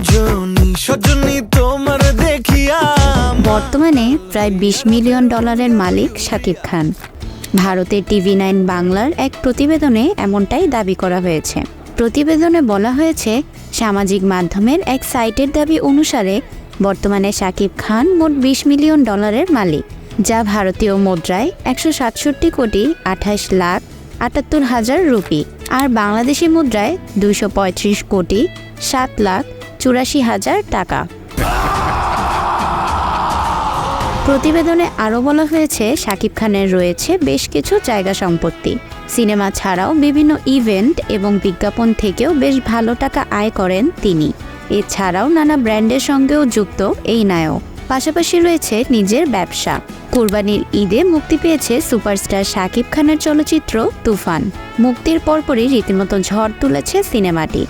সজনী সজনী তোমার দেখিয়া বর্তমানে প্রায় ২০ মিলিয়ন ডলারের মালিক শাকিব খান। ভারতের টিভি9 বাংলার এক প্রতিবেদনে এমনটাই দাবি করা হয়েছে। প্রতিবেদনে বলা হয়েছে, সামাজিক মাধ্যমের এক সাইটের দাবি অনুসারে বর্তমানে শাকিব খান মোট ২০ মিলিয়ন ডলারের মালিক, যা ভারতীয় মুদ্রায় ১৬৭ কোটি ২৮ লাখ ৭৮ হাজার রুপি আর বাংলাদেশি মুদ্রায় ২৩৫ কোটি ৭ লাখ ৮৪ হাজার টাকা। প্রতিবেদনে আরও বলা হয়েছে, শাকিব খানের রয়েছে বেশ কিছু জায়গা সম্পত্তি। সিনেমা ছাড়াও বিভিন্ন ইভেন্ট এবং বিজ্ঞাপন থেকেও বেশ ভালো টাকা আয় করেন তিনি। এছাড়াও নানা ব্র্যান্ডের সঙ্গেও যুক্ত এই নায়ক। পাশাপাশি রয়েছে নিজের ব্যবসা। কুরবানির ঈদে মুক্তি পেয়েছে সুপারস্টার শাকিব খানের চলচ্চিত্র তুফান। মুক্তির পরপরই রীতিমতো ঝড় তুলেছে সিনেমাটি।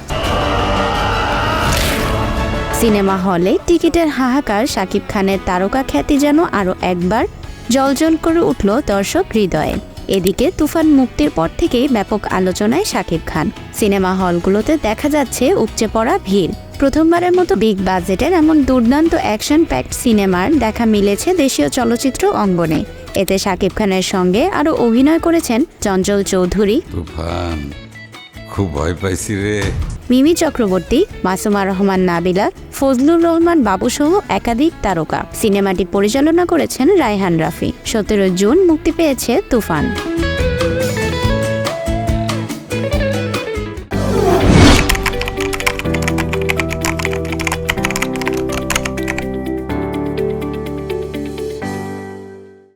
সিনেমা হলে টিকিটের হাহাকার, শাকিব খানের তারকা খ্যাতি যেন আরও একবার জ্বলজ্বল করে উঠল দর্শক হৃদয়ে। এদিকে তুফান মুক্তির পর থেকেই ব্যাপক আলোচনায় শাকিব খান। সিনেমা হলগুলোতে দেখা যাচ্ছে উপচে পড়া ভিড়। প্রথমবারের মতো বিগ বাজেটের এমন দুর্দান্ত অ্যাকশন প্যাকড সিনেমার দেখা মিলেছে দেশীয় চলচ্চিত্র অঙ্গনে। এতে শাকিব খানের সঙ্গে আরও অভিনয় করেছেন চঞ্চল চৌধুরী, তুফান, খুব ভয় পাইছি রে। মিমি চক্রবর্তী, মাসুমা রহমান নাবিলা, ফজলুর রহমান বাবুসহ একাধিক তারকা। সিনেমাটি পরিচালনা করেছেন রায়হান রাফি। ১৭ জুন মুক্তি পেয়েছে তুফান।